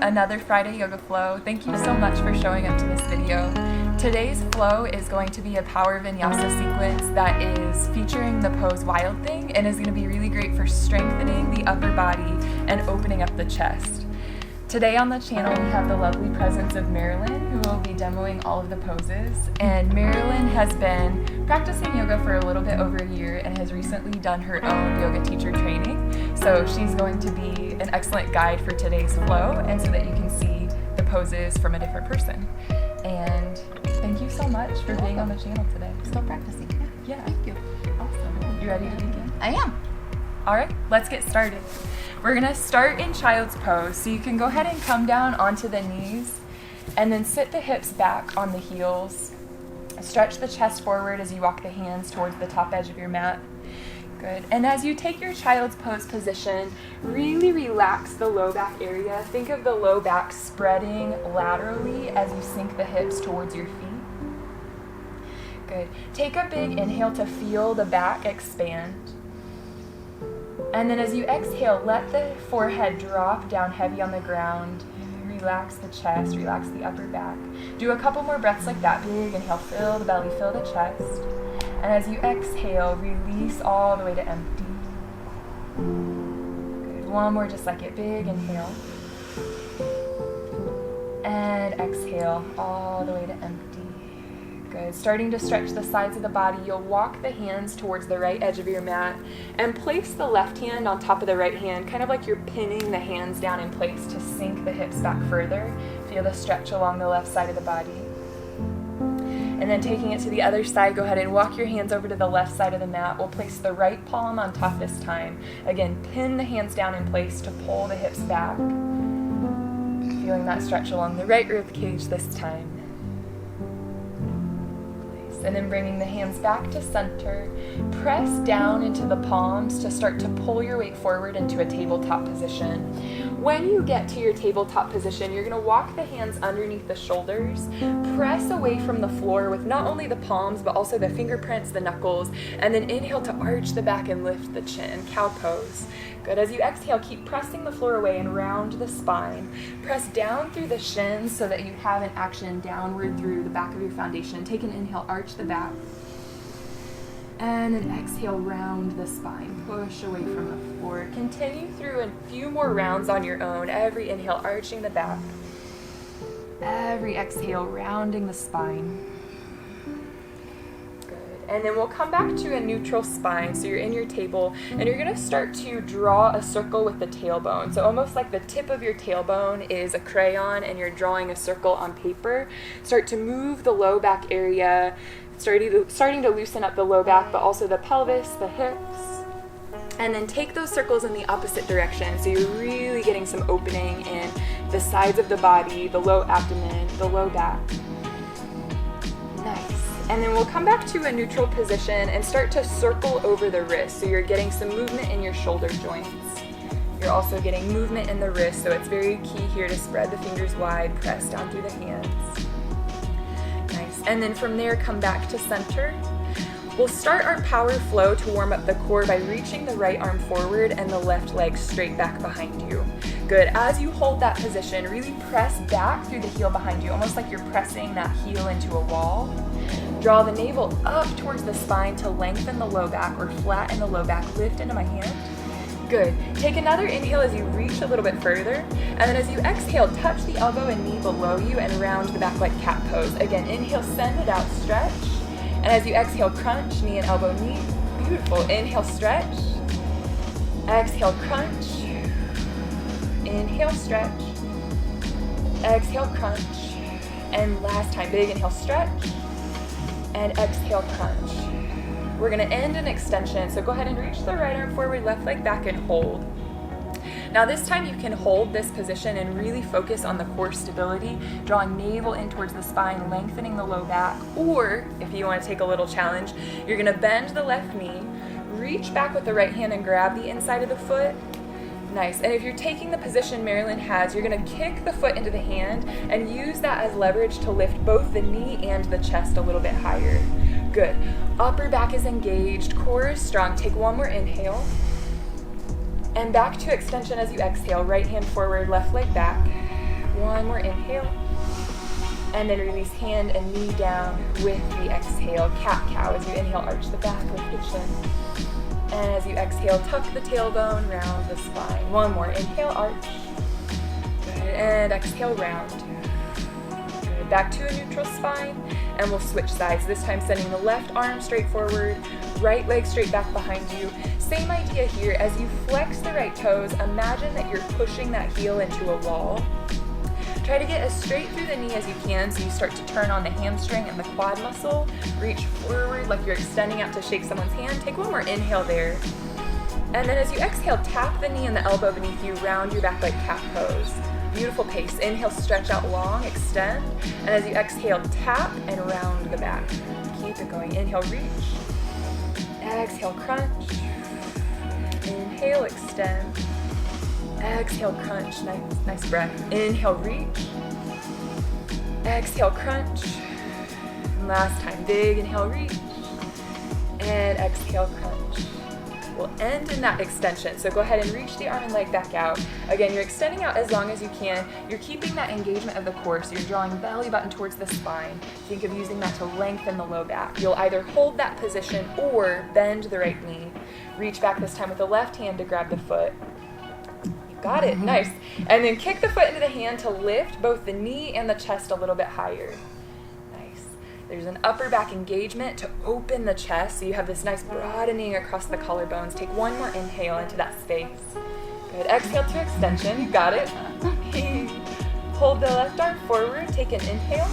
another Friday Yoga Flow. Thank you so much for showing up to this video. Today's flow is going to be a power vinyasa sequence that is featuring the pose Wild Thing and is going to be really great for strengthening the upper body and opening up the chest. Today on the channel we have the lovely presence of Marilynne, who will be demoing all of the poses. And Marilynne has been practicing yoga for a little bit over a year and has recently done her own yoga teacher training. So she's going to be an excellent guide for today's flow, and so that you can see the poses from a different person. And thank you so much for being on the channel today. Still practicing. Yeah. Thank you. Awesome. You ready to begin? I am. All right, let's get started. We're gonna start in child's pose, so you can go ahead and come down onto the knees and then sit the hips back on the heels. Stretch the chest forward as you walk the hands towards the top edge of your mat. Good. And as you take your child's pose position, really relax the low back area. Think of the low back spreading laterally as you sink the hips towards your feet. Good. Take a big inhale to feel the back expand. And then as you exhale, let the forehead drop down heavy on the ground. Relax the chest, relax the upper back. Do a couple more breaths like that. Big inhale, fill the belly, fill the chest. And as you exhale, release all the way to empty. Good. One more just like it. Big inhale. And exhale all the way to empty. Good. Starting to stretch the sides of the body, you'll walk the hands towards the right edge of your mat and place the left hand on top of the right hand, kind of like you're pinning the hands down in place to sink the hips back further. Feel the stretch along the left side of the body. And then taking it to the other side, go ahead and walk your hands over to the left side of the mat. We'll place the right palm on top this time. Again, pin the hands down in place to pull the hips back. Feeling that stretch along the right rib cage this time. And then bringing the hands back to center. Press down into the palms to start to pull your weight forward into a tabletop position. When you get to your tabletop position, you're going to walk the hands underneath the shoulders. Press away from the floor with not only the palms, but also the fingerprints, the knuckles, and then inhale to arch the back and lift the chin. Cow pose. Good. As you exhale, keep pressing the floor away and round the spine. Press down through the shins so that you have an action downward through the back of your foundation. Take an inhale, arch the back. And then exhale, round the spine. Push away from the floor. Continue through a few more rounds on your own. Every inhale, arching the back. Every exhale, rounding the spine. And then we'll come back to a neutral spine. So you're in your table and you're gonna start to draw a circle with the tailbone. So almost like the tip of your tailbone is a crayon and you're drawing a circle on paper. Start to move the low back area, starting to loosen up the low back, but also the pelvis, the hips. And then take those circles in the opposite direction. So you're really getting some opening in the sides of the body, the low abdomen, the low back. Nice. And then we'll come back to a neutral position and start to circle over the wrist. So you're getting some movement in your shoulder joints. You're also getting movement in the wrist, so it's very key here to spread the fingers wide, press down through the hands. Nice. And then from there, come back to center. We'll start our power flow to warm up the core by reaching the right arm forward and the left leg straight back behind you. Good. As you hold that position, really press back through the heel behind you, almost like you're pressing that heel into a wall. Draw the navel up towards the spine to lengthen the low back or flatten the low back. Lift into my hand. Good. Take another inhale as you reach a little bit further. And then as you exhale, touch the elbow and knee below you and round the back like cat pose. Again, inhale, send it out, stretch. And as you exhale, crunch, knee and elbow, knee. Beautiful. Inhale, stretch. Exhale, crunch. Inhale, stretch. Exhale, crunch. And last time, big inhale, stretch. And exhale, crunch. We're gonna end in extension, so go ahead and reach the right arm forward, left leg back, and hold. Now this time you can hold this position and really focus on the core stability, drawing navel in towards the spine, lengthening the low back, or if you wanna take a little challenge, you're gonna bend the left knee, reach back with the right hand and grab the inside of the foot. Nice. And if you're taking the position Marilynne has, you're going to kick the foot into the hand and use that as leverage to lift both the knee and the chest a little bit higher. Good. Upper back is engaged, core is strong. Take one more inhale. And back to extension as you exhale. Right hand forward, left leg back. One more inhale. And then release hand and knee down with the exhale. Cat-cow. As you inhale, arch the back, lift the chin. And as you exhale, tuck the tailbone, round the spine. One more. Inhale, arch. Good. And exhale, round. Good. Back to a neutral spine. And we'll switch sides. This time sending the left arm straight forward, right leg straight back behind you. Same idea here. As you flex the right toes, imagine that you're pushing that heel into a wall. Try to get as straight through the knee as you can so you start to turn on the hamstring and the quad muscle. Reach forward like you're extending out to shake someone's hand. Take one more inhale there. And then as you exhale, tap the knee and the elbow beneath you, round your back like cat pose. Beautiful pace. Inhale, stretch out long, extend. And as you exhale, tap and round the back. Keep it going. Inhale, reach. Exhale, crunch. Inhale, extend. Exhale, crunch. Nice breath. Inhale, reach. Exhale, crunch. And last time, big inhale, reach. And exhale, crunch. We'll end in that extension. So go ahead and reach the arm and leg back out. Again, you're extending out as long as you can. You're keeping that engagement of the core, so you're drawing belly button towards the spine. Think of using that to lengthen the low back. You'll either hold that position or bend the right knee. Reach back this time with the left hand to grab the foot. Got it, nice. And then kick the foot into the hand to lift both the knee and the chest a little bit higher. Nice. There's an upper back engagement to open the chest, so you have this nice broadening across the collarbones. Take one more inhale into that space. Good, exhale to extension, you got it. Hold the left arm forward, take an inhale.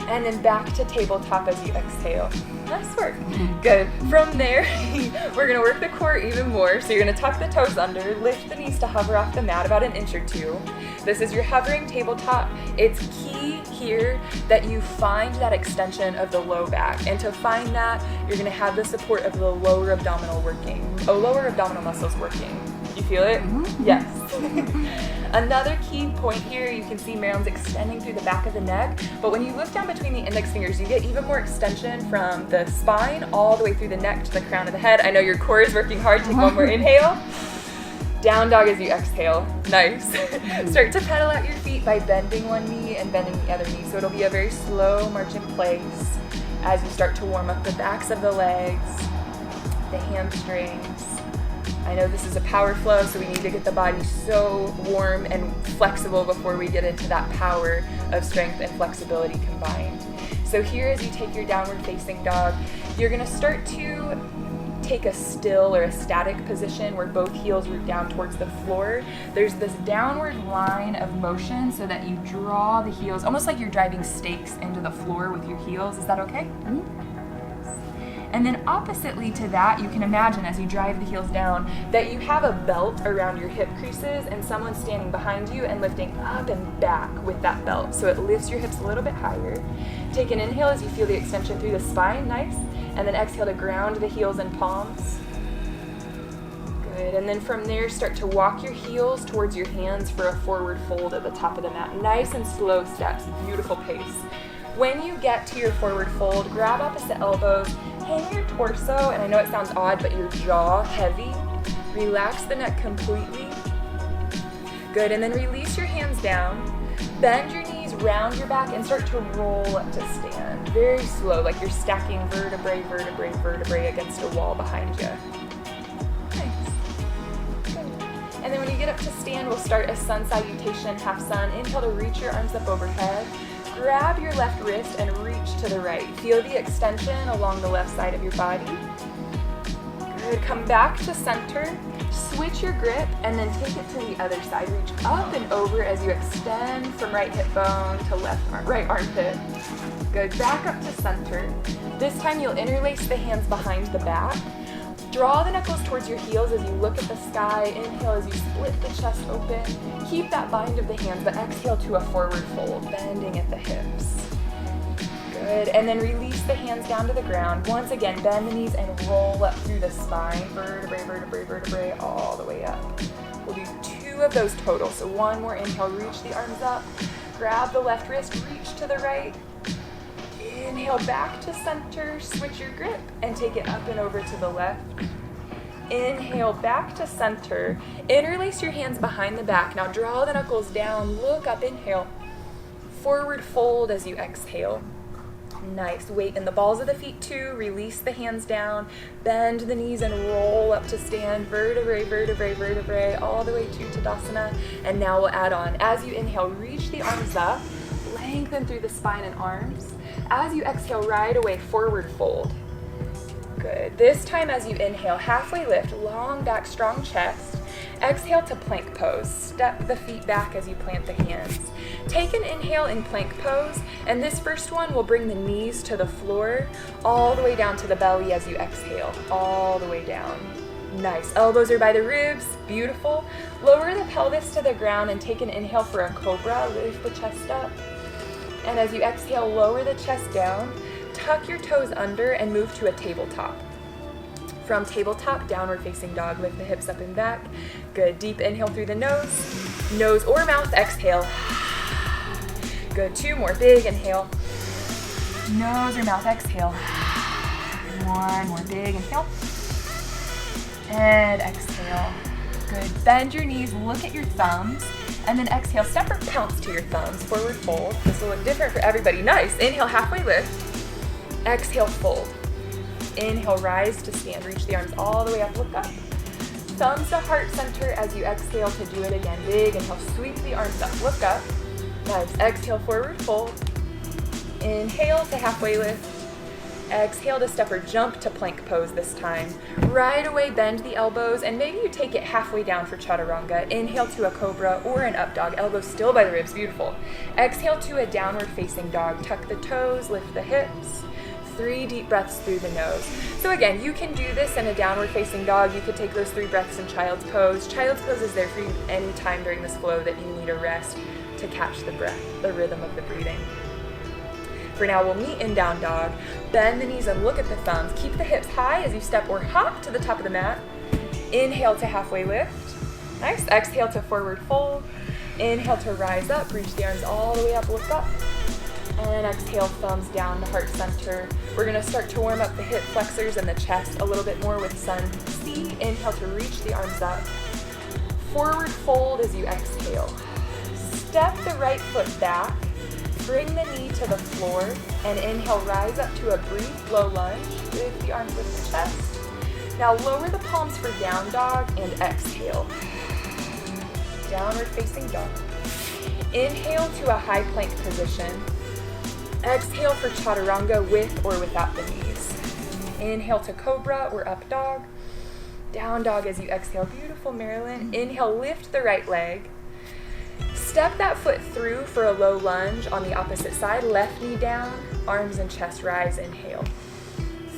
And then back to tabletop as you exhale. Nice work. Good. From there, we're going to work the core even more. So you're going to tuck the toes under, lift the knees to hover off the mat about an inch or two. This is your hovering tabletop. It's key here that you find that extension of the low back. And to find that, you're going to have the support of the lower abdominal muscles working. You feel it? Yes. Another key point here, you can see Marilynne's extending through the back of the neck, but when you look down between the index fingers, you get even more extension from the spine all the way through the neck to the crown of the head. I know your core is working hard. Take one more inhale. Down dog as you exhale. Nice. Start to pedal out your feet by bending one knee and bending the other knee. So it'll be a very slow march in place as you start to warm up the backs of the legs, the hamstrings. I know this is a power flow, so we need to get the body so warm and flexible before we get into that power of strength and flexibility combined. So here, as you take your downward facing dog, you're gonna start to take a still or a static position where both heels root down towards the floor. There's this downward line of motion so that you draw the heels, almost like you're driving stakes into the floor with your heels. Is that okay? And then oppositely to that, you can imagine as you drive the heels down that you have a belt around your hip creases and someone's standing behind you and lifting up and back with that belt. So it lifts your hips a little bit higher. Take an inhale as you feel the extension through the spine, nice. And then exhale to ground the heels and palms. Good, and then from there start to walk your heels towards your hands for a forward fold at the top of the mat. Nice and slow steps, beautiful pace. When you get to your forward fold, grab opposite elbows, hang your torso, and I know it sounds odd, but your jaw heavy. Relax the neck completely. Good, and then release your hands down. Bend your knees, round your back, and start to roll up to stand. Very slow, like you're stacking vertebrae against a wall behind you. Nice. Good. And then when you get up to stand, we'll start a sun salutation, half sun. Inhale to reach your arms up overhead. Grab your left wrist and reach to the right. Feel the extension along the left side of your body. Good. Come back to center. Switch your grip and then take it to the other side. Reach up and over as you extend from right hip bone to right armpit. Good. Back up to center. This time you'll interlace the hands behind the back. Draw the knuckles towards your heels as you look at the sky. Inhale as you split the chest open. Keep that bind of the hands, but exhale to a forward fold, bending at the hips. Good, and then release the hands down to the ground. Once again, bend the knees and roll up through the spine. Vertebrae, all the way up. We'll do 2 of those total. So one more inhale, reach the arms up. Grab the left wrist, reach to the right. Inhale back to center, switch your grip, and take it up and over to the left. Inhale, back to center. Interlace your hands behind the back. Now draw the knuckles down, look up, inhale. Forward fold as you exhale. Nice. Weight in the balls of the feet too. Release the hands down. Bend the knees and roll up to stand. Vertebrae, vertebrae, vertebrae, all the way to Tadasana. And now we'll add on. As you inhale, reach the arms up. Lengthen through the spine and arms. As you exhale, right away, forward fold. Good. This time as you inhale, halfway lift, long back, strong chest. Exhale to plank pose. Step the feet back as you plant the hands. Take an inhale in plank pose, and this first one will bring the knees to the floor, all the way down to the belly as you exhale, all the way down. Nice. Elbows are by the ribs. Beautiful. Lower the pelvis to the ground and take an inhale for a cobra. Lift the chest up. And as you exhale, lower the chest down. Tuck your toes under and move to a tabletop. From tabletop, downward facing dog. Lift the hips up and back. Good. Deep inhale through the nose. Nose or mouth, exhale. Good. 2 more. Big inhale. Nose or mouth, exhale. 1 more. Big inhale. And exhale. Good. Bend your knees. Look at your thumbs. And then exhale. Step or pounce to your thumbs. Forward fold. This will look different for everybody. Nice. Inhale, halfway lift. Exhale, fold. Inhale, rise to stand. Reach the arms all the way up, look up. Thumbs to heart center as you exhale to do it again. Big inhale, sweep the arms up, look up. Nice. Exhale, forward fold. Inhale to halfway lift. Exhale to step or jump to plank pose this time. Right away, bend the elbows, and maybe you take it halfway down for chaturanga. Inhale to a cobra or an up dog. Elbows still by the ribs, beautiful. Exhale to a downward facing dog. Tuck the toes, lift the hips. 3 deep breaths through the nose. So again, you can do this in a downward facing dog. You could take those 3 breaths in child's pose. Child's pose is there for you any time during this flow that you need a rest to catch the breath, the rhythm of the breathing. For now, we'll meet in down dog. Bend the knees and look at the thumbs. Keep the hips high as you step or hop to the top of the mat. Inhale to halfway lift. Nice. Exhale to forward fold. Inhale to rise up. Reach the arms all the way up, look up. And exhale, thumbs down to heart center. We're going to start to warm up the hip flexors and the chest a little bit more with Sun C. Inhale to reach the arms up. Forward fold as you exhale. Step the right foot back. Bring the knee to the floor. And inhale, rise up to a brief low lunge. Lift the arms with the chest. Now lower the palms for down dog and exhale. Downward facing dog. Inhale to a high plank position. Exhale for chaturanga with or without the knees. Inhale to cobra or up dog. Down dog as you exhale. Beautiful, Marilynne. Inhale, lift the right leg. Step that foot through for a low lunge on the opposite side. Left knee down, arms and chest rise. Inhale.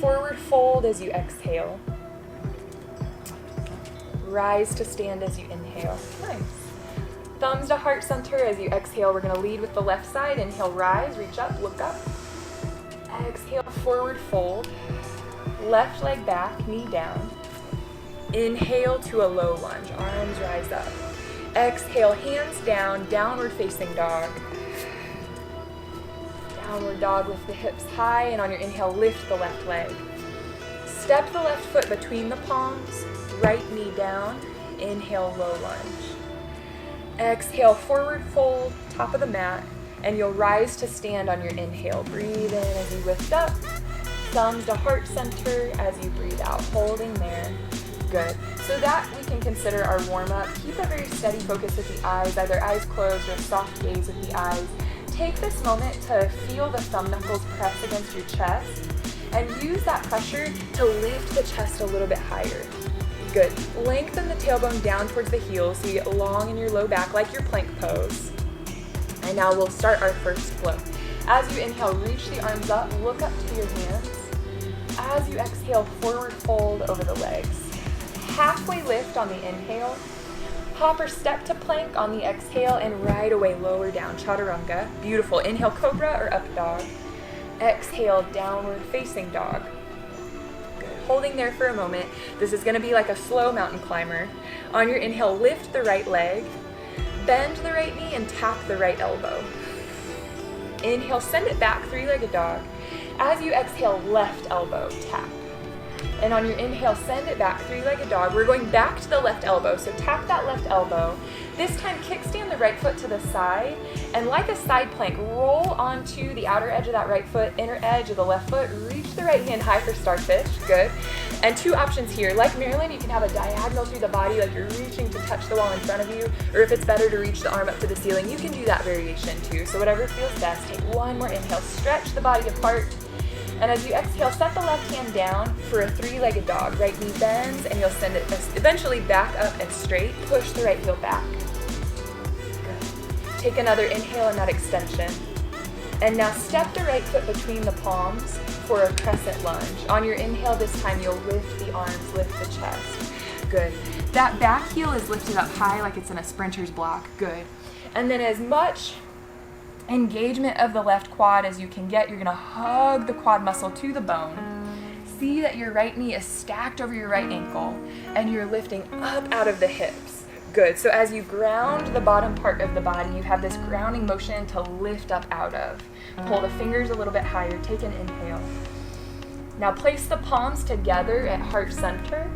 Forward fold as you exhale. Rise to stand as you inhale. Nice. Thumbs to heart center as you exhale. We're going to lead with the left side. Inhale, rise, reach up, look up. Exhale, forward fold. Left leg back, knee down. Inhale to a low lunge. Arms rise up. Exhale, hands down, downward facing dog. Downward dog with the hips high, and on your inhale, lift the left leg. Step the left foot between the palms. Right knee down. Inhale, low lunge. Exhale, forward fold, top of the mat, and you'll rise to stand on your inhale. Breathe in as you lift up. Thumbs to heart center as you breathe out, holding there. Good. So that we can consider our warm-up. Keep a very steady focus with the eyes, either eyes closed or a soft gaze with the eyes. Take this moment to feel the thumb knuckles press against your chest, and use that pressure to lift the chest a little bit higher. Good. Lengthen the tailbone down towards the heels so you get long in your low back like your plank pose. And now we'll start our first flow. As you inhale, reach the arms up, look up to your hands. As you exhale, forward fold over the legs. Halfway lift on the inhale. Hop or step to plank on the exhale, and right away lower down, chaturanga. Beautiful. Inhale, cobra or up dog. Exhale, downward facing dog. Holding there for a moment. This is going to be like a slow mountain climber. On your inhale, lift the right leg, bend the right knee, and tap the right elbow. Inhale, send it back, 3-legged dog. As you exhale, left elbow, tap. And on your inhale, send it back, three-legged dog. We're going back to the left elbow, so tap that left elbow. This time, kickstand the right foot to the side, and like a side plank, roll onto the outer edge of that right foot, inner edge of the left foot, reach the right hand high for Starfish, good. And two options here, like Marilynne, you can have a diagonal through the body, like you're reaching to touch the wall in front of you, or if it's better to reach the arm up to the ceiling, you can do that variation too. So whatever feels best, take one more inhale, stretch the body apart, and as you exhale, set the left hand down for a three-legged dog. Right knee bends, and you'll send it eventually back up and straight. Push the right heel back. Good. Take another inhale in that extension. And now step the right foot between the palms for a crescent lunge. On your inhale this time, you'll lift the arms, lift the chest. Good. That back heel is lifted up high like it's in a sprinter's block. Good. And then as much engagement of the left quad as you can get, you're gonna hug the quad muscle to the bone. See that your right knee is stacked over your right ankle and you're lifting up out of the hips. Good, so as you ground the bottom part of the body, you have this grounding motion to lift up out of. Pull the fingers a little bit higher, take an inhale. Now place the palms together at heart center,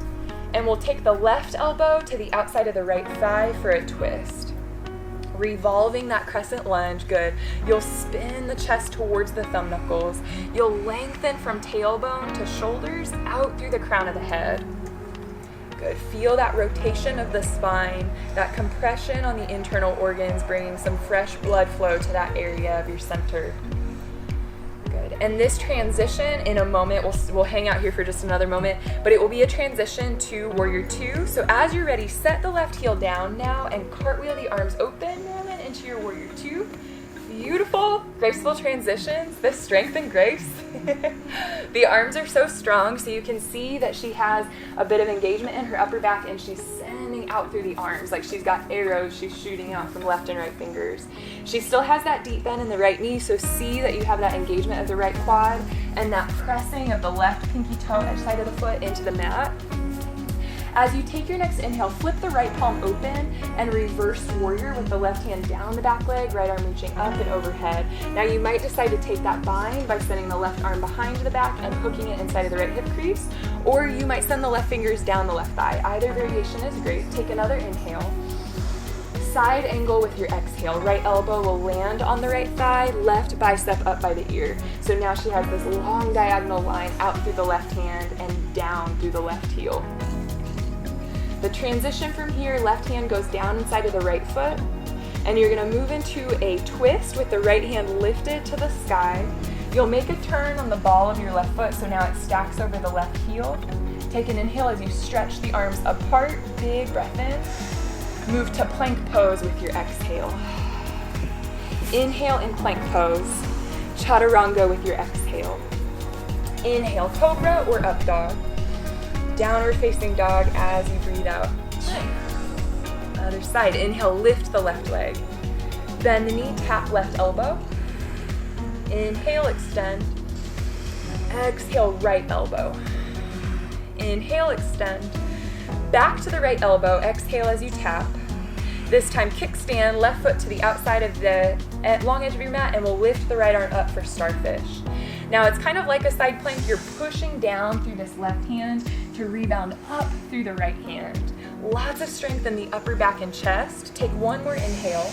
and we'll take the left elbow to the outside of the right thigh for a twist. Revolving that crescent lunge, good. You'll spin the chest towards the thumb knuckles. You'll lengthen from tailbone to shoulders out through the crown of the head. Good. Feel that rotation of the spine, that compression on the internal organs, bringing some fresh blood flow to that area of your center. Good. And this transition in a moment, we'll hang out here for just another moment, but it will be a transition to Warrior Two. So as you're ready, set the left heel down now and cartwheel the arms open, Marilynne, into your Warrior Two. Beautiful, graceful transitions, this strength and grace. The arms are so strong, so you can see that she has a bit of engagement in her upper back and she's sending out through the arms, like she's got arrows she's shooting out from left and right fingers. She still has that deep bend in the right knee, so see that you have that engagement of the right quad and that pressing of the left pinky toe edge side of the foot into the mat. As you take your next inhale, flip the right palm open and reverse warrior with the left hand down the back leg, right arm reaching up and overhead. Now you might decide to take that bind by sending the left arm behind the back and hooking it inside of the right hip crease, or you might send the left fingers down the left thigh. Either variation is great. Take another inhale. Side angle with your exhale. Right elbow will land on the right thigh, left bicep up by the ear. So now she has this long diagonal line out through the left hand and down through the left heel. The transition from here, left hand goes down inside of the right foot, and you're gonna move into a twist with the right hand lifted to the sky. You'll make a turn on the ball of your left foot, so now it stacks over the left heel. Take an inhale as you stretch the arms apart, big breath in. Move to plank pose with your exhale. Inhale in plank pose. Chaturanga with your exhale. Inhale, cobra or up dog. Downward facing dog as you breathe out. Other side, inhale, lift the left leg. Bend the knee, tap left elbow. Inhale, extend. Exhale, right elbow. Inhale, extend. Back to the right elbow, exhale as you tap. This time, kickstand, left foot to the outside of the long edge of your mat, and we'll lift the right arm up for Starfish. Now it's kind of like a side plank. You're pushing down through this left hand to rebound up through the right hand. Lots of strength in the upper back and chest. Take one more inhale.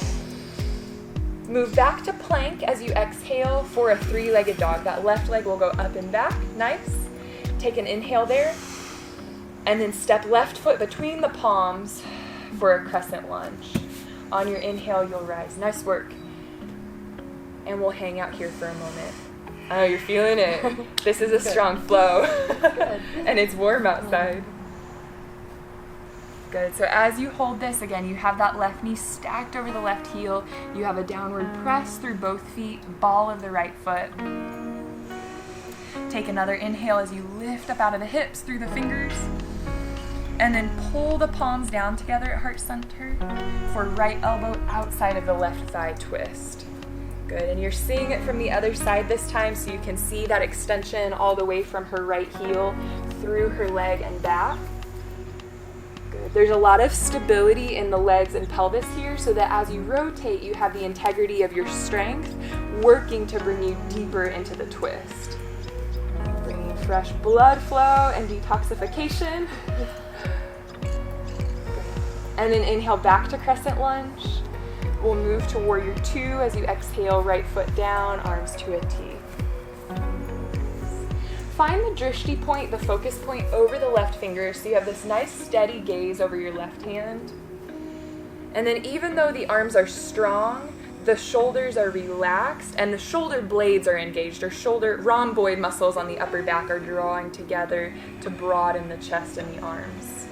Move back to plank as you exhale for a three-legged dog. That left leg will go up and back. Nice. Take an inhale there. And then step left foot between the palms for a crescent lunge. On your inhale, you'll rise. Nice work. And we'll hang out here for a moment. Oh, you're feeling it. This is a strong flow. And it's warm outside. Good. So as you hold this, again, you have that left knee stacked over the left heel. You have a downward press through both feet, ball of the right foot. Take another inhale as you lift up out of the hips through the fingers. And then pull the palms down together at heart center for right elbow outside of the left thigh twist. Good, and you're seeing it from the other side this time, so you can see that extension all the way from her right heel through her leg and back. Good. There's a lot of stability in the legs and pelvis here, so that as you rotate, you have the integrity of your strength working to bring you deeper into the twist. Bringing fresh blood flow and detoxification. And then inhale back to Crescent Lunge. We'll move to Warrior Two as you exhale, right foot down, arms to a T. Find the drishti point, the focus point over the left finger, so you have this nice steady gaze over your left hand. And then even though the arms are strong, the shoulders are relaxed and the shoulder blades are engaged, or shoulder rhomboid muscles on the upper back are drawing together to broaden the chest and the arms.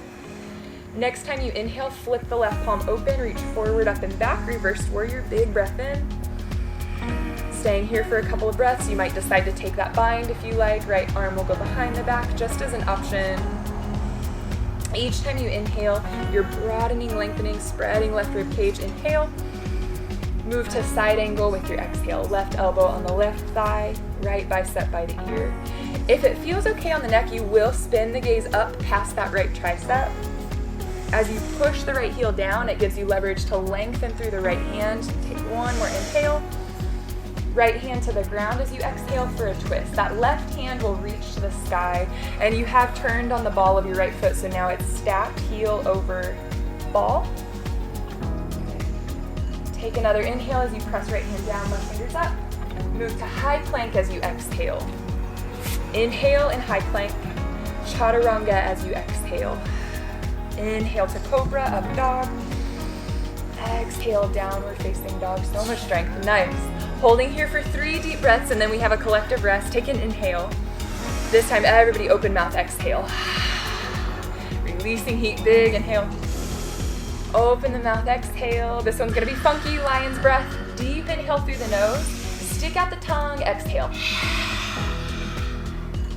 Next time you inhale, flip the left palm open, reach forward, up and back, reverse warrior, big breath in. Staying here for a couple of breaths. You might decide to take that bind if you like. Right arm will go behind the back just as an option. Each time you inhale, you're broadening, lengthening, spreading left rib cage. Inhale. Move to side angle with your exhale. Left elbow on the left thigh, right bicep by the ear. If it feels okay on the neck, you will spin the gaze up past that right tricep. As you push the right heel down, it gives you leverage to lengthen through the right hand. Take one more inhale. Right hand to the ground as you exhale for a twist. That left hand will reach to the sky, and you have turned on the ball of your right foot, so now it's stacked heel over ball. Take another inhale as you press right hand down, left fingers up. Move to high plank as you exhale. Inhale in high plank. Chaturanga as you exhale. Inhale to Cobra, up dog. Exhale, downward facing dog. So much strength. Nice. Holding here for 3 deep breaths, and then we have a collective rest. Take an inhale. This time, everybody open mouth, exhale. Releasing heat, big inhale. Open the mouth, exhale. This one's gonna be funky, lion's breath. Deep inhale through the nose. Stick out the tongue, exhale.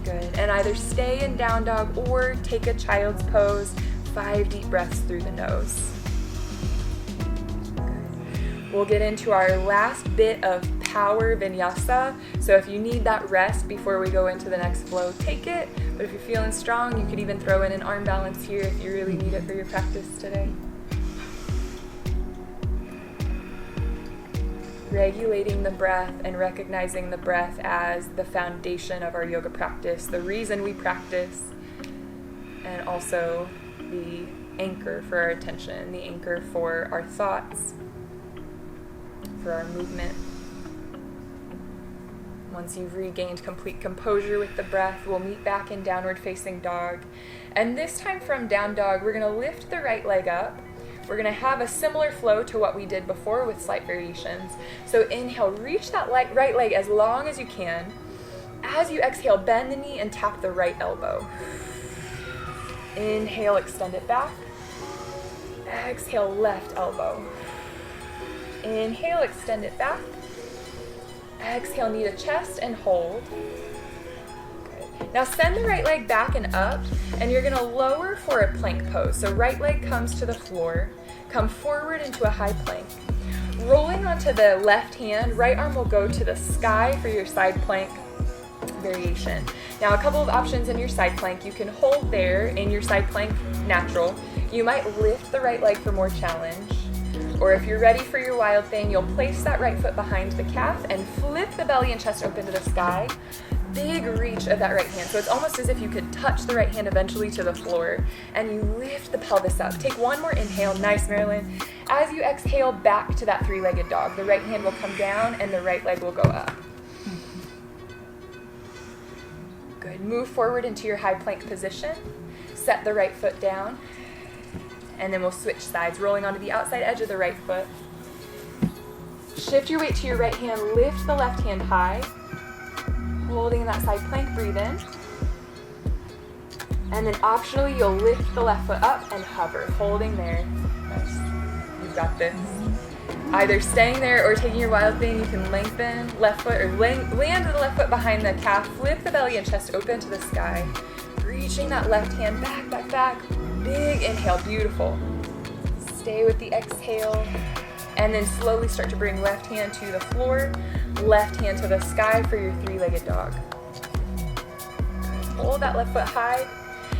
Good, and either stay in down dog or take a child's pose. 5 deep breaths through the nose. We'll get into our last bit of power vinyasa. So if you need that rest before we go into the next flow, take it. But if you're feeling strong, you could even throw in an arm balance here if you really need it for your practice today. Regulating the breath and recognizing the breath as the foundation of our yoga practice, the reason we practice, and also the anchor for our attention, the anchor for our thoughts, for our movement. Once you've regained complete composure with the breath, we'll meet back in downward facing dog. And this time from down dog, we're gonna lift the right leg up. We're gonna have a similar flow to what we did before with slight variations. So inhale, reach that right leg as long as you can. As you exhale, bend the knee and tap the right elbow. Inhale, extend it back. Exhale, left elbow. Inhale, extend it back. Exhale, knee to chest and hold. Good. Now send the right leg back and up, and you're gonna lower for a plank pose. So right leg comes to the floor, come forward into a high plank. Rolling onto the left hand, right arm will go to the sky for your side plank variation. Now a couple of options in your side plank. You can hold there in your side plank natural. You might lift the right leg for more challenge. Or if you're ready for your wild thing, you'll place that right foot behind the calf and flip the belly and chest open to the sky. Big reach of that right hand. So it's almost as if you could touch the right hand eventually to the floor, and you lift the pelvis up. Take one more inhale. Nice, Marilynne. As you exhale, back to that 3-legged dog. The right hand will come down and the right leg will go up. Good. Move forward into your high plank position. Set the right foot down. And then we'll switch sides, rolling onto the outside edge of the right foot. Shift your weight to your right hand, lift the left hand high. Holding in that side plank, breathe in. And then optionally, you'll lift the left foot up and hover, holding there. Nice. You've got this. Either staying there or taking your wild thing, you can lengthen left foot or land the left foot behind the calf, flip the belly and chest open to the sky. Reaching that left hand back, back, back. Big inhale, beautiful. Stay with the exhale, and then slowly start to bring left hand to the floor, left hand to the sky for your 3-legged dog. Hold that left foot high.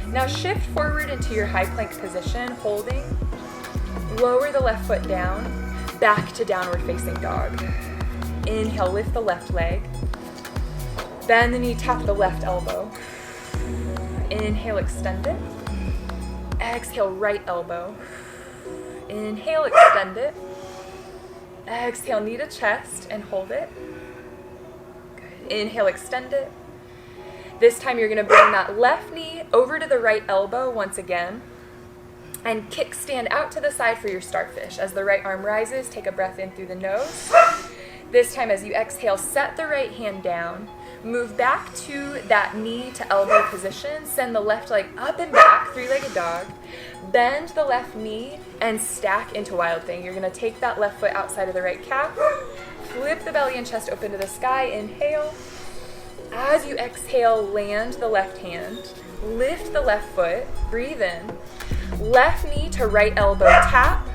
Now shift forward into your high plank position, holding. Lower the left foot down, back to downward facing dog. Inhale, lift the left leg. Bend the knee, tap the left elbow. Inhale, extend it. Exhale, right elbow. Inhale, extend it. Exhale, knee to chest and hold it. Good. Inhale, extend it. This time you're going to bring that left knee over to the right elbow once again and kickstand out to the side for your starfish. As the right arm rises, take a breath in through the nose. This time as you exhale, set the right hand down. Move back to that knee to elbow position. Send the left leg up and back, three-legged dog. Bend the left knee and stack into Wild Thing. You're going to take that left foot outside of the right calf. Flip the belly and chest open to the sky. Inhale. As you exhale, land the left hand. Lift the left foot. Breathe in. Left knee to right elbow, tap.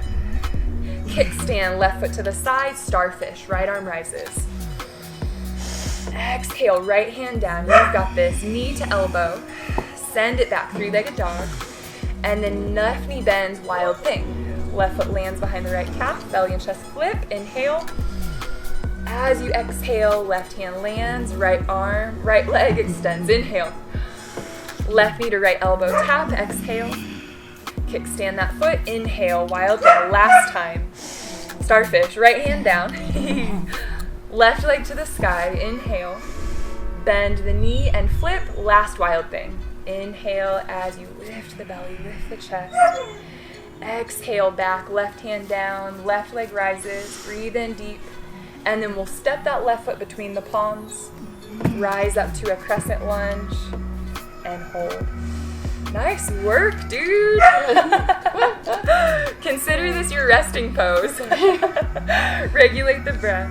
Kickstand, left foot to the side, starfish. Right arm rises. Exhale, right hand down. You've got this. Knee to elbow. Send it back, three-legged dog. And then left knee bends, Wild Thing. Left foot lands behind the right calf, belly and chest flip. Inhale. As you exhale, left hand lands, right arm, right leg extends. Inhale. Left knee to right elbow, tap. Exhale. Kickstand that foot. Inhale, Wild Thing. Last time. Starfish, right hand down. Left leg to the sky. Inhale. Bend the knee and flip. Last Wild Thing. Inhale as you lift the belly, lift the chest. Exhale back, left hand down, left leg rises. Breathe in deep. And then we'll step that left foot between the palms. Rise up to a Crescent Lunge and hold. Nice work, dude. Consider this your resting pose. Regulate the breath.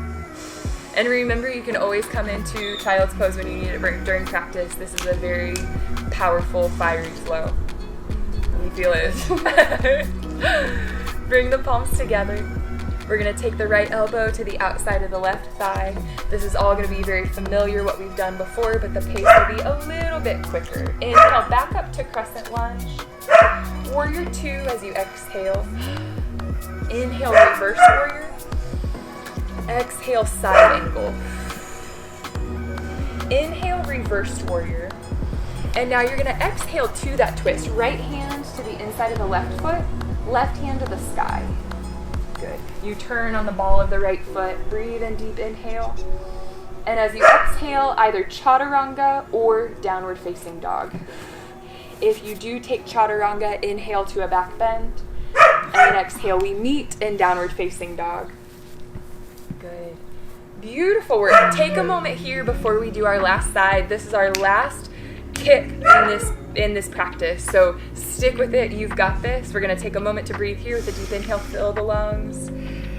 And remember, you can always come into Child's Pose when you need it during practice. This is a very powerful, fiery flow. You feel it. Bring the palms together. We're going to take the right elbow to the outside of the left thigh. This is all going to be very familiar, what we've done before, but the pace will be a little bit quicker. Inhale, back up to Crescent Lunge. Warrior 2 as you exhale. Inhale, reverse warrior. Exhale, side angle. Inhale, reversed warrior. And now you're going to exhale to that twist. Right hand to the inside of the left foot, left hand to the sky. Good. You turn on the ball of the right foot. Breathe in deep inhale. And as you exhale, either chaturanga or downward facing dog. If you do take chaturanga, inhale to a back bend. And then exhale, we meet in downward facing dog. Good. Beautiful work. Take a moment here before we do our last side. This is our last kick in this practice. So stick with it. You've got this. We're going to take a moment to breathe here with a deep inhale. Fill the lungs.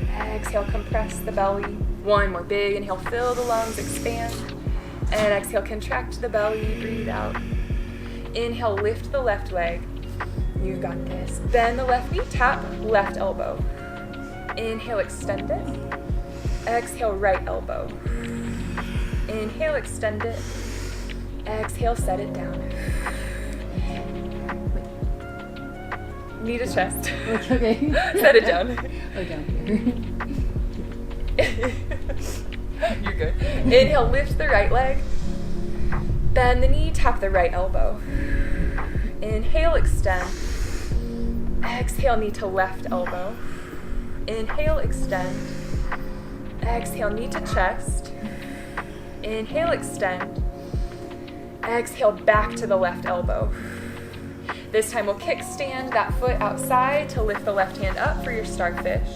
Exhale, compress the belly. One more big inhale. Fill the lungs. Expand. And exhale, contract the belly. Breathe out. Inhale, lift the left leg. You've got this. Bend the left knee. Tap left elbow. Inhale, extend it. Exhale, right elbow. Inhale, extend it. Exhale, set it down. Knee to chest. Okay. Set it down. Oh, down here. You're good. Inhale, lift the right leg. Bend the knee, tap the right elbow. Inhale, extend. Exhale, knee to left elbow. Inhale, extend. Exhale, knee to chest. Inhale, extend. Exhale, back to the left elbow. This time we'll kickstand that foot outside to lift the left hand up for your starfish.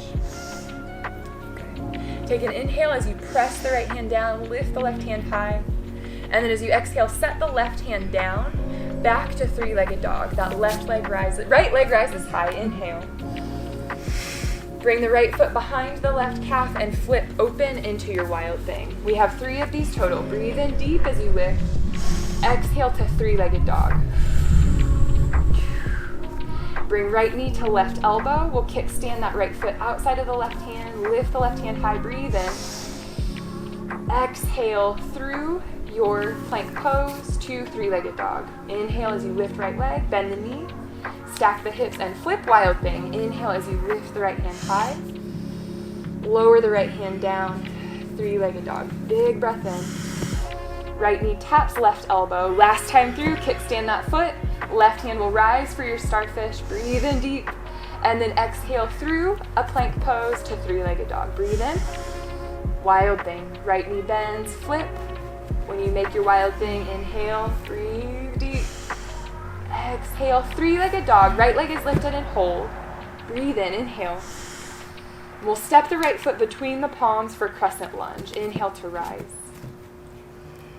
Okay. Take an inhale as you press the right hand down, lift the left hand high. And then as you exhale, set the left hand down, back to three-legged dog. That right leg rises high. Inhale. Bring the right foot behind the left calf and flip open into your Wild Thing. We have 3 of these total. Breathe in deep as you lift. Exhale to three-legged dog. Bring right knee to left elbow. We'll kickstand that right foot outside of the left hand. Lift the left hand high. Breathe in. Exhale through your plank pose to three-legged dog. Inhale as you lift right leg. Bend the knee. Stack the hips and flip Wild Thing. Inhale as you lift the right hand high. Lower the right hand down. Three-legged dog. Big breath in. Right knee taps left elbow. Last time through, kickstand that foot. Left hand will rise for your starfish. Breathe in deep. And then exhale through a plank pose to three-legged dog. Breathe in. Wild thing. Right knee bends, flip. When you make your wild thing, inhale, breathe deep. Exhale, three-legged dog. Right leg is lifted and hold. Breathe in, inhale. We'll step the right foot between the palms for crescent lunge. Inhale to rise.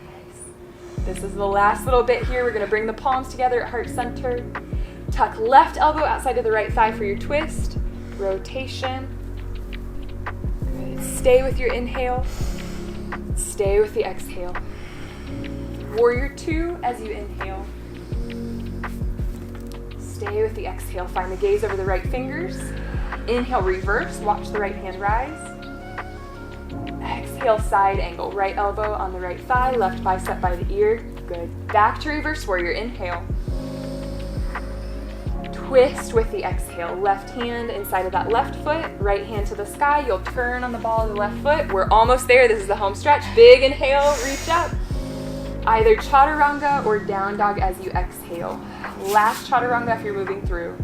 Nice. This is the last little bit here. We're going to bring the palms together at heart center. Tuck left elbow outside of the right thigh for your twist. Rotation. Good. Stay with your inhale. Stay with the exhale. Warrior two as you inhale. Stay with the exhale. Find the gaze over the right fingers. Inhale, reverse. Watch the right hand rise. Exhale, side angle. Right elbow on the right thigh. Left bicep by the ear. Good. Back to reverse warrior. Inhale. Twist with the exhale. Left hand inside of that left foot. Right hand to the sky. You'll turn on the ball of the left foot. We're almost there. This is the home stretch. Big inhale. Reach up. Either chaturanga or down dog as you exhale. Last chaturanga if you're moving through.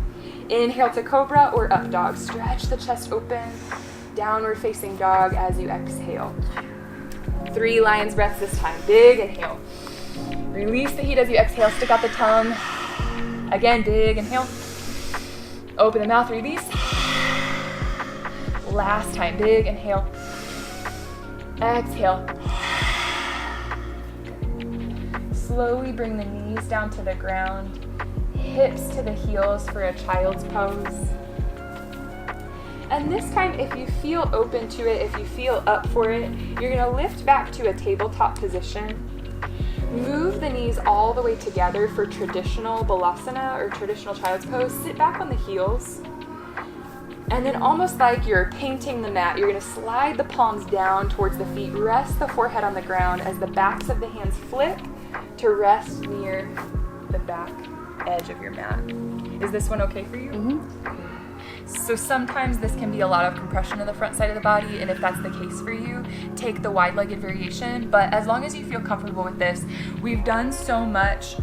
Inhale to cobra or up dog. Stretch the chest open. Downward facing dog as you exhale. 3 lion's breaths this time. Big inhale. Release the heat as you exhale. Stick out the tongue. Again, big inhale. Open the mouth, release. Last time, big inhale. Exhale. Slowly bring the knees down to the ground. Hips to the heels for a child's pose. And this time, if you feel open to it, if you feel up for it, you're going to lift back to a tabletop position. Move the knees all the way together for traditional Balasana or traditional child's pose. Sit back on the heels. And then almost like you're painting the mat, you're going to slide the palms down towards the feet. Rest the forehead on the ground as the backs of the hands flip to rest near the back edge of your mat. Is this one okay for you? Mm-hmm. So sometimes this can be a lot of compression of the front side of the body, and if that's the case for you, take the wide-legged variation. But as long as you feel comfortable with this, we've done so much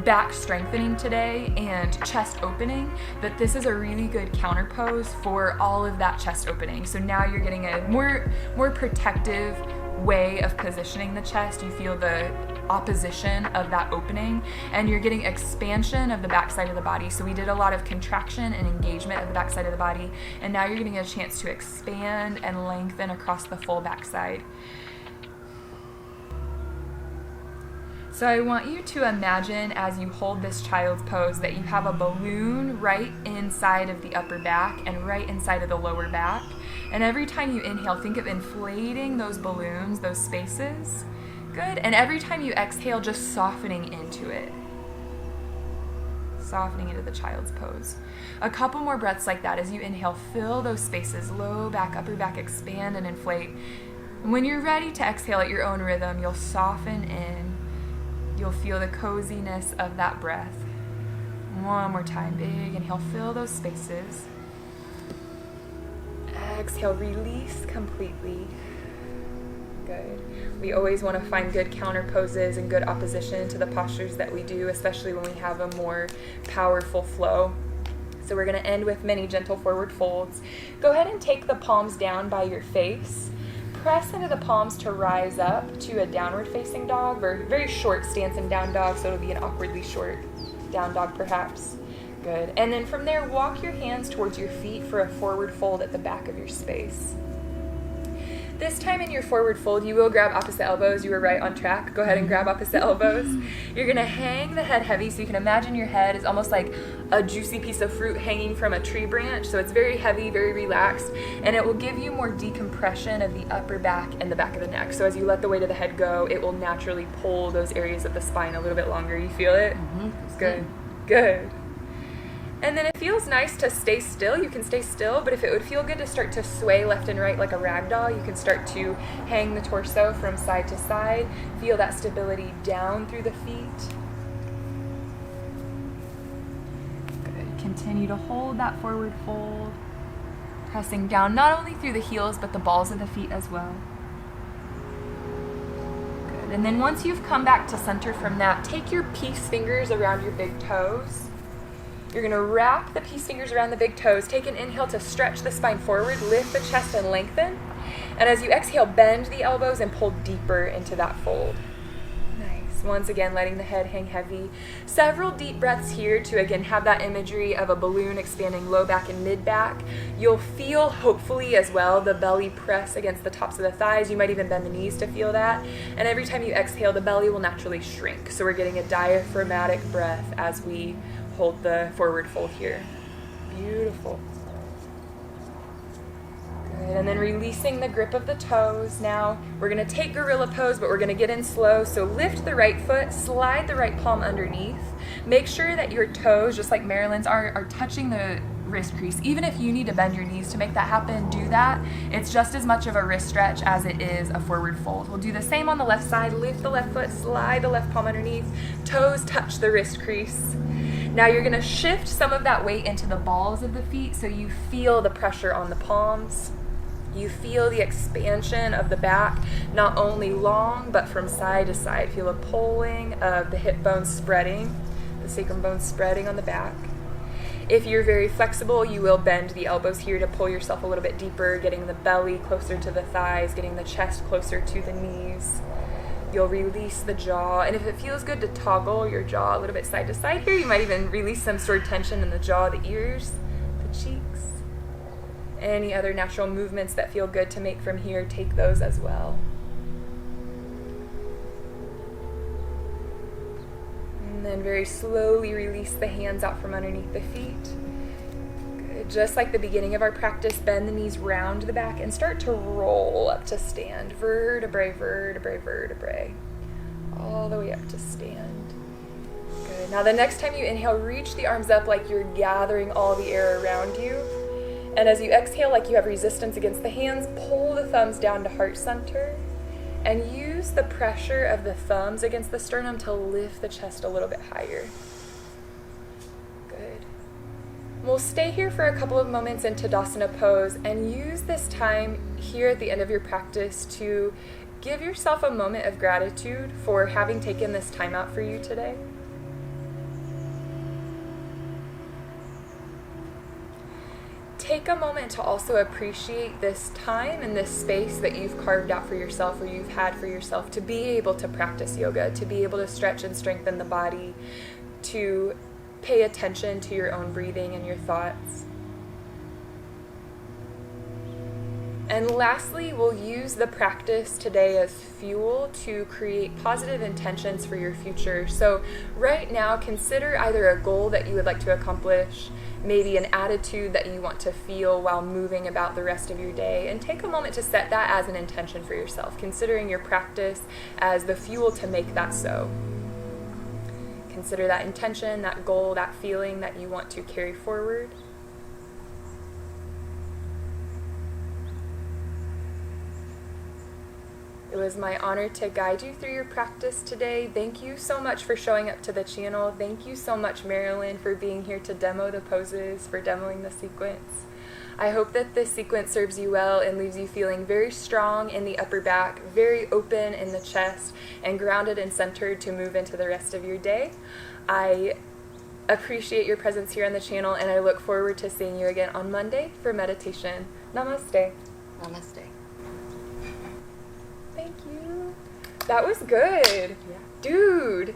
back strengthening today and chest opening that this is a really good counter pose for all of that chest opening. So now you're getting a more protective way of positioning the chest. You feel the opposition of that opening, and you're getting expansion of the backside of the body. So we did a lot of contraction and engagement of the backside of the body, and now you're getting a chance to expand and lengthen across the full backside. So I want you to imagine as you hold this child's pose that you have a balloon right inside of the upper back and right inside of the lower back. And every time you inhale, think of inflating those balloons, those spaces. Good. And every time you exhale, just softening into it. Softening into the child's pose. A couple more breaths like that as you inhale. Fill those spaces. Low back, upper back, expand and inflate. And when you're ready to exhale at your own rhythm, you'll soften in. You'll feel the coziness of that breath. One more time. Big inhale. Fill those spaces. Exhale. Release completely. Good. We always want to find good counter poses and good opposition to the postures that we do, especially when we have a more powerful flow. So we're going to end with many gentle forward folds. Go ahead and take the palms down by your face. Press into the palms to rise up to a downward facing dog, or very short stance in down dog, so it'll be an awkwardly short down dog perhaps. Good. And then from there, walk your hands towards your feet for a forward fold at the back of your space. This time in your forward fold, you will grab opposite elbows. You were right on track. Go ahead and grab opposite elbows. You're going to hang the head heavy, so you can imagine your head is almost like a juicy piece of fruit hanging from a tree branch. So it's very heavy, very relaxed, and it will give you more decompression of the upper back and the back of the neck. So as you let the weight of the head go, it will naturally pull those areas of the spine a little bit longer. You feel it? Mm-hmm. Good. Good. And then it feels nice to stay still. You can stay still, but if it would feel good to start to sway left and right like a rag doll, you can start to hang the torso from side to side. Feel that stability down through the feet. Good. Continue to hold that forward fold, pressing down not only through the heels, but the balls of the feet as well. Good. And then once you've come back to center from that, take your peace fingers around your big toes. You're going to wrap the peace fingers around the big toes. Take an inhale to stretch the spine forward, lift the chest and lengthen. And as you exhale, bend the elbows and pull deeper into that fold. Nice. Once again, letting the head hang heavy. Several deep breaths here to, again, have that imagery of a balloon expanding low back and mid back. You'll feel, hopefully, as well, the belly press against the tops of the thighs. You might even bend the knees to feel that. And every time you exhale, the belly will naturally shrink. So we're getting a diaphragmatic breath as we hold the forward fold here. Beautiful. Good. And then releasing the grip of the toes. Now we're going to take gorilla pose, but we're going to get in slow. So lift the right foot, slide the right palm underneath. Make sure that your toes, just like Marilynne's, are touching the wrist crease. Even if you need to bend your knees to make that happen, do that. It's just as much of a wrist stretch as it is a forward fold. We'll do the same on the left side. Lift the left foot, slide the left palm underneath. Toes touch the wrist crease. Now you're going to shift some of that weight into the balls of the feet so you feel the pressure on the palms. You feel the expansion of the back, not only long, but from side to side. Feel a pulling of the hip bones spreading, the sacrum bones spreading on the back. If you're very flexible, you will bend the elbows here to pull yourself a little bit deeper, getting the belly closer to the thighs, getting the chest closer to the knees. You'll release the jaw, and if it feels good to toggle your jaw a little bit side to side here, you might even release some stored tension in the jaw, the ears, the cheeks. Any other natural movements that feel good to make from here, take those as well. And then very slowly release the hands out from underneath the feet. Good. Just like the beginning of our practice, bend the knees round the back and start to roll up to stand. Vertebrae, vertebrae, vertebrae. All the way up to stand. Good. Now the next time you inhale, reach the arms up like you're gathering all the air around you. And as you exhale, like you have resistance against the hands, pull the thumbs down to heart center. And use the pressure of the thumbs against the sternum to lift the chest a little bit higher. Good. We'll stay here for a couple of moments in Tadasana Pose and use this time here at the end of your practice to give yourself a moment of gratitude for having taken this time out for you today. Take a moment to also appreciate this time and this space that you've carved out for yourself or you've had for yourself to be able to practice yoga, to be able to stretch and strengthen the body, to pay attention to your own breathing and your thoughts. And lastly, we'll use the practice today as fuel to create positive intentions for your future. So right now, consider either a goal that you would like to accomplish, maybe an attitude that you want to feel while moving about the rest of your day, and take a moment to set that as an intention for yourself, considering your practice as the fuel to make that so. Consider that intention, that goal, that feeling that you want to carry forward. It was my honor to guide you through your practice today. Thank you so much for showing up to the channel. Thank you so much, Marilynne, for being here to demo the poses, for demoing the sequence. I hope that this sequence serves you well and leaves you feeling very strong in the upper back, very open in the chest, and grounded and centered to move into the rest of your day. I appreciate your presence here on the channel, and I look forward to seeing you again on Monday for meditation. Namaste. Namaste. Thank you. That was good. Yeah. Dude.